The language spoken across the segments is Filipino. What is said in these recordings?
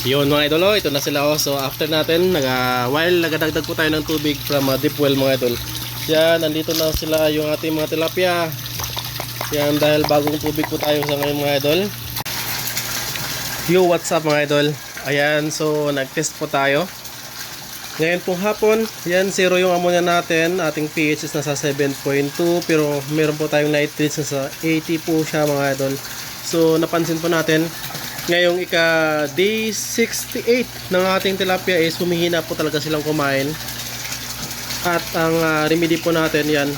Yun mga idol, ito na sila. So after natin, while nagadagdag po tayo ng tubig from deep well mga idol. Yan, nandito na sila yung ating mga tilapia. Yan, dahil bagong tubig po tayo sa ngayon mga idol. Yo, what's up mga idol? Ayan, so nag-test po tayo. Ngayon pong hapon, yan, 0 yung ammonia natin. Ating pH is nasa 7.2, pero meron po tayong nitrates nasa 80 po siya mga idol. So napansin po natin, ngayong day 68 ng ating tilapia is humihina po talaga silang kumain. At ang remedy po natin yan,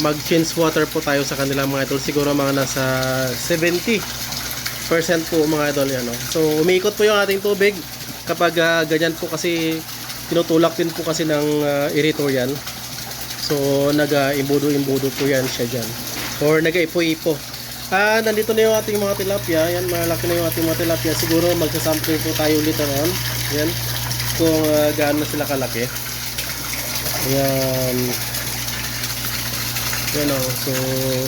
mag-change water po tayo sa kanila mga idol. Siguro mga nasa 70% po mga idol yan, no? So umiikot po yung ating tubig kapag ganyan po, kasi tinutulak din po kasi ng aerator yan. So nag-imbudo-imbudo po yan siya dyan, or nag-ipo-ipo. Nandito na yung ating mga tilapia. Yan, malaki na yung ating mga tilapia. Siguro magsasample po tayo later on. Yan, kung gaano na sila kalaki. Yan. Yan o. So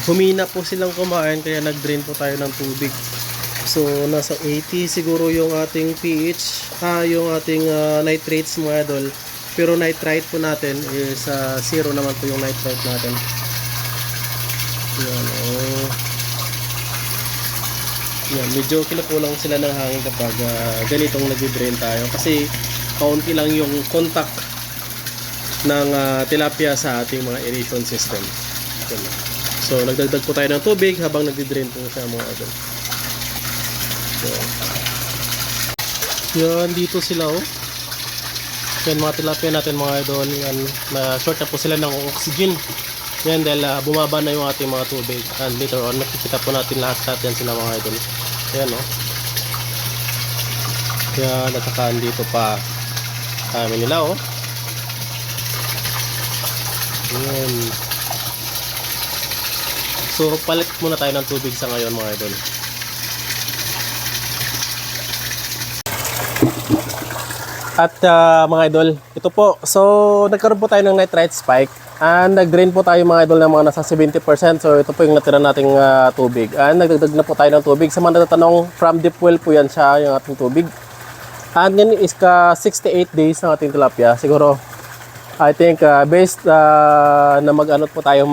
humina po silang kumain, kaya nag-drain po tayo ng tubig. So nasa 80 siguro yung ating pH, yung ating nitrates mga idol. Pero nitrite po natin is 0 naman po yung nitrite natin. Yan o. Yan, medyo kinukulang sila ng hangin kapag ganitong nag-drain tayo, kasi kaunti lang yung contact ng tilapia sa ating mga aeration system. So nagdagdag po tayo ng tubig habang nag-drain po siya mga idol. So, yan, dito sila oh. Yan mga tilapia natin mga idol. Yan, na short na po sila ng oxygen. Yan, dahil bumaba na yung ating mga tubig. And later on, makikita po natin lahat yan sila mga idol. Yan o. Yan, at saka dito pa kami nila o. Yan. So, palit muna tayo ng tubig sa ngayon mga idol. At mga idol, ito po. So, nagkaroon po tayo ng nitrite spike. And nag-drain po tayo mga idol ng mga nasa 70%. So, ito po yung natira nating tubig. And nagdagdag na po tayo ng tubig. Sa mga natatanong, from deep well po yan siya, yung ating tubig. And yan is 68 days ng ating tilapia. Siguro, I think, based na mag-ano po tayo,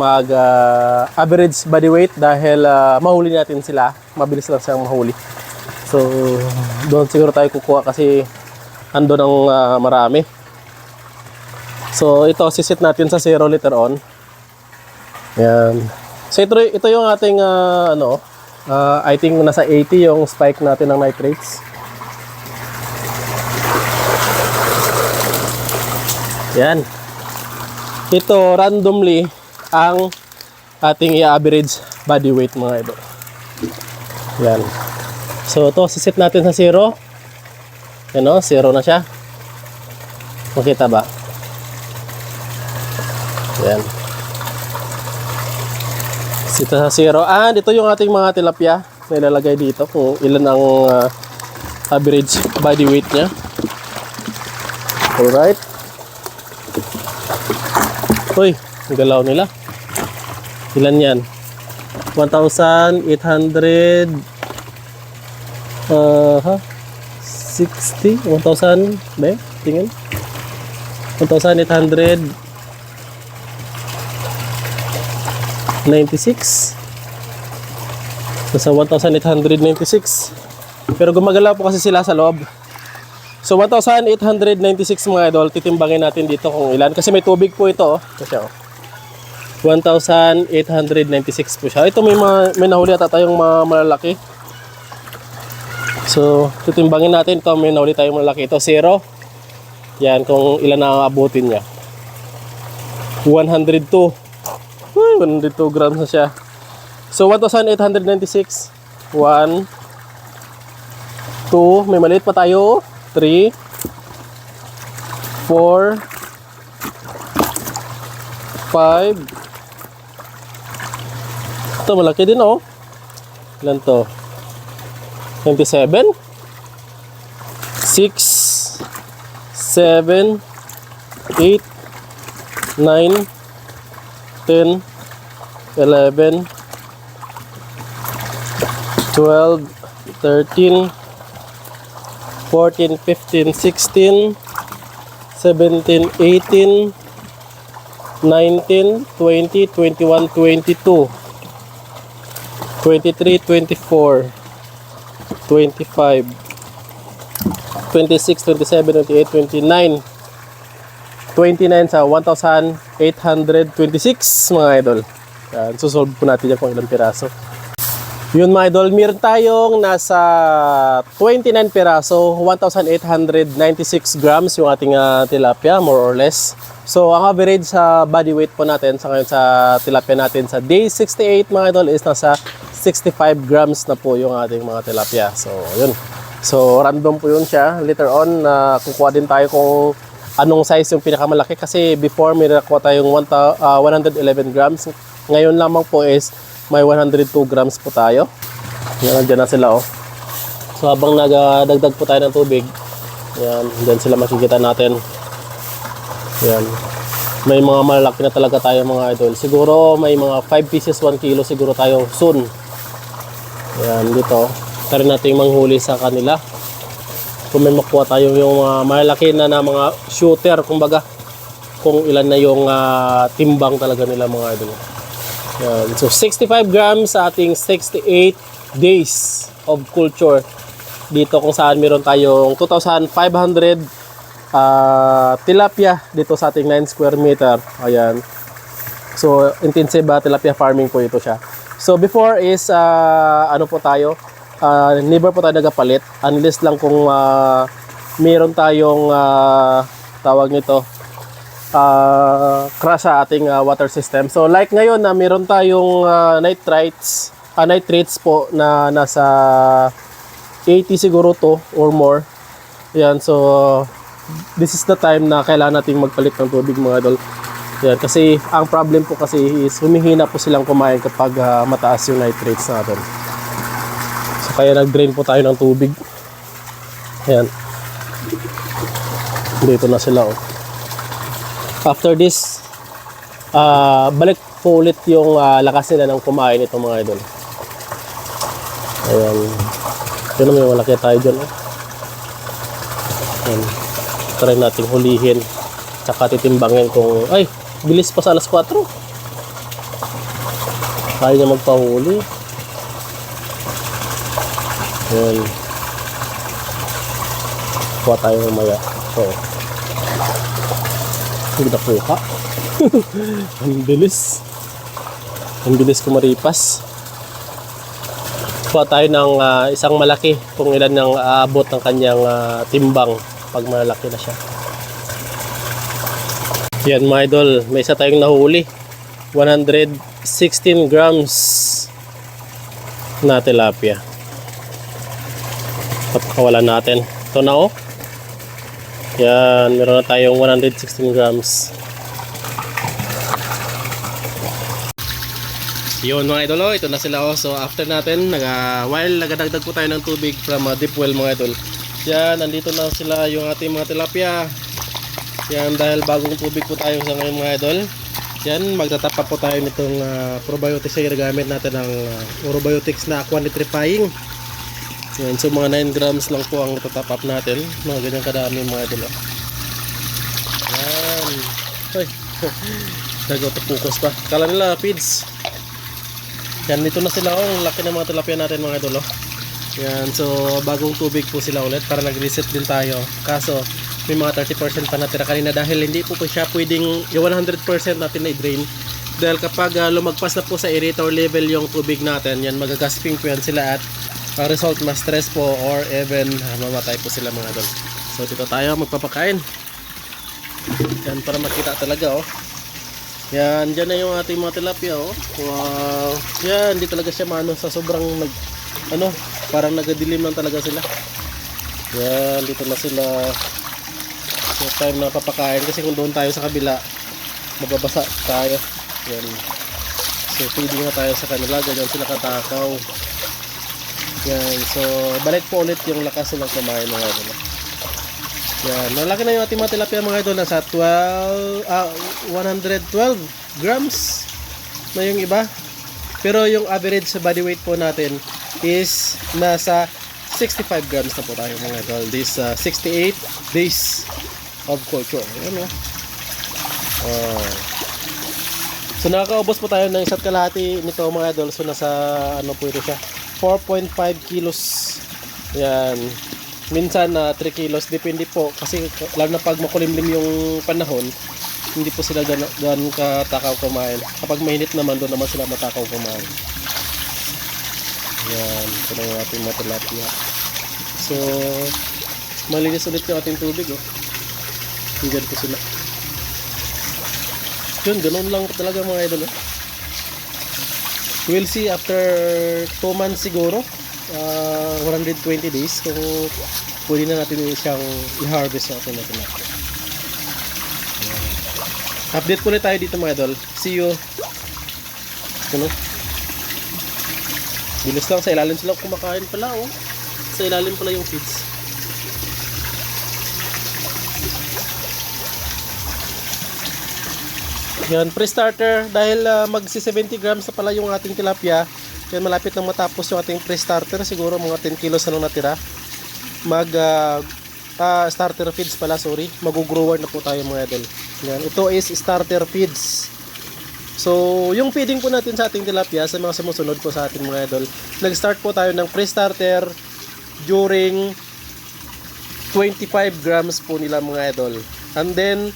average body weight, dahil mahuli natin sila. Mabilis lang siyang mahuli. So, doon siguro tayo kukuha kasi ando ng marami. So ito, sisit natin sa 0 later on. Yan. So ito yung ating I think nasa 80 yung spike natin ng nitrates. Yan. Ito randomly ang ating i-average body weight mga idol. Yan. So ito, sisit natin sa 0. Yan o, 0 na siya. Makita ba? Yan. Sito sa 0. And ito yung ating mga tilapia na ilalagay dito kung ilan ang average body weight nya. Alright. Uy, ang galaw nila. Ilan yan? 1,800 60, 1,000 ba? Tingin. 1,896. Nasa 1,896. Pero gumagalaw po kasi sila sa loob. So 1,896 mga idol, titimbangin natin dito kung ilan. Kasi may tubig po ito. Kasi 1,896 po siya. Ito may nahuli ata tayong mga malalaki. So, titimbangin natin ito. May nahuli tayong malaki. Ito, 0. Yan, kung ilan na abutin niya. 102. Uy, 102 grams na siya. So, 1,896. 1, 2. May maliit pa tayo. 3, 4, 5. Ito, malaki din oh. Ilan to? 27, 6, 7, 8, 9, 10, 11, 12, 13, 14, 15, 16, 17, 18, 19, 20, 21, 22, 23, 24, 25, 26, 27, 28, 29, 29 sa 1,826 mga idol. Yan, susolve po natin yan kung ilang piraso. Yun mga idol, meron tayong nasa 29 piraso, 1,896 grams yung ating tilapia, more or less. So, ang average sa body weight po natin sa ngayon sa tilapia natin sa day 68 mga idol is nasa 65 grams na po yung ating mga tilapia. So, yun. So, random po yun siya. Later on, kukuha din tayo kung anong size yung pinakamalaki. Kasi before, may nakuha tayong 111 grams. Ngayon lamang po is may 102 grams po tayo. Yan, nandiyan na sila oh. So habang nagdagdag po tayo ng tubig, yan, dyan sila makikita natin. Yan. May mga malaki na talaga tayo mga idol. Siguro may mga 5 pieces, 1 kilo siguro tayo soon. Yan, dito. Tari natin manghuli sa kanila. Kung may makuha tayo yung malaki na mga shooter, kumbaga. Kung ilan na yung timbang talaga nila mga idol. Yan. So 65 grams sa ating 68 days of culture dito, kung saan meron tayong 2,500 tilapia dito sa ating 9 square meter. Ayan. So intensive tilapia farming po ito siya. So before is ano po tayo, never po tayo nagapalit unless lang kung meron tayong tawag nito crash sa ating water system. So like ngayon na meron tayong nitrates po na nasa 80 siguro to or more. Yan, so this is the time na kailangan nating magpalit ng tubig mga idol. Yan, kasi ang problem po kasi is humihina po silang kumain kapag mataas yung nitrates natin. So kaya nag-drain po tayo ng tubig. Yan. Dito na sila oh. After this, balik po ulit yung lakas nila ng kumain ito mga idol. Ayan. Ito na may malaki tayo dyan. Eh. Ayan. Try natin hulihin. Tsaka titimbangin kung, ay, bilis pa sa alas 4. Kaya niya magpahuli. Ayan. Kuha tayo mamaya. So, hindi na puka. Ang bilis. Ang bilis kumaripas. Kuha tayo ng isang malaki kung ilan ng aabot ng kanyang timbang pag malaki na siya. Yan mga idol, may isa tayong nahuli. 116 grams na tilapia. Pagkawalan natin. Ito na oh. Yan, meron na tayong 116 grams. Yun mga idol, ito na sila oh. So after natin, while nagadagdag po tayo ng tubig from deep well mga idol. Yan, nandito na sila yung ating mga tilapia. Yan, dahil bagong tubig po tayo sa ngayon mga idol. Yan, magtatap po tayo nitong probiotics na ginagamit natin ng Orobiotics na aqua nitrifying. Yan, so mga 9 grams lang po ang top up natin. Mga ganyan kadami mga idol. Yan. Ay, nag-autofocus pa. Kala nila feeds. Yan, dito na sila. Oh, laki ng mga tilapia natin mga idol. Yan, so bagong tubig po sila ulit para nag-reset din tayo. Kaso, may mga 30% pa natira kanina dahil hindi po siya pwedeng yung 100% natin na i-drain. Dahil kapag lumagpas na po sa aerator level yung tubig natin, yan, magagasping po yan sila at ang result, mas stress po or even mamatay po sila mga idol. So dito tayo magpapakain. Yan, para makita talaga oh. Yan, dyan na yung ating mga tilapia oh. Wow. Yan, hindi talaga siya maano sa sobrang parang nagadilim lang talaga sila. Yan, dito na sila. So time na papakain kasi kung doon tayo sa kabila, mababasa tayo. Yan. So feeding na tayo sa kanila, ganyan sila katakaw. Yan, so balik po ulit yung lakas nilang kumain mga idol. Yan, malaki na yung ating mga tilapia mga idol, nasa 112 grams na yung iba. Pero yung average sa body weight po natin is nasa 65 grams na po tayo mga idol. This 68 days of culture. Ayan o. So nakakaubos po tayo ng isa't kalahati nito mga idol. So nasa ano po ito siya, 4.5 kilos. Yan. Minsan 3 kilos, depende po kasi lalo na pag makulimlim yung panahon, hindi po sila ganun katakaw kumain. Kapag mainit naman, doon naman sila matakaw kumain. Yan, ito na yung ating mga tilapia. So malinis ulit yung ating tubig oh. Hinggan po sila. Yun, ganun lang talaga mga idol. We'll see after 2 months siguro, 120 days, kung pwede na natin siyang i-harvest sa ating natin. Update po ulit tayo dito mga idol. See you. Ano? Bilis lang, sa ilalim sila kumakain pala oh. Sa ilalim pala yung feeds. Yan, pre-starter dahil magsi 70 grams na pala yung ating tilapia. Yan, malapit nang matapos yung ating pre-starter, siguro mga 10 kilos na lang natira. Starter feeds pala, sorry. Mag-grower na po tayo mga idol. Yan, ito is starter feeds. So, yung feeding po natin sa ating tilapia sa mga sumusunod po sa ating mga idol. Nag-start po tayo ng pre-starter during 25 grams po nila mga idol. And then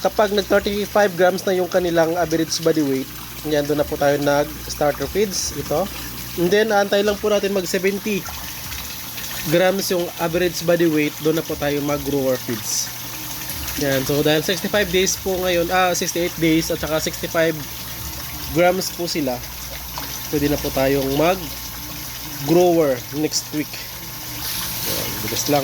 kapag nag 35 grams na yung kanilang average body weight, yan, doon na po tayo nag starter feeds ito. And then aantay lang po natin mag 70 grams yung average body weight, doon na po tayo mag grower feeds. Yan, so dahil 65 days po ngayon, 68 days at saka 65 grams po sila, pwede na po tayong mag grower next week. Yan, bilis lang.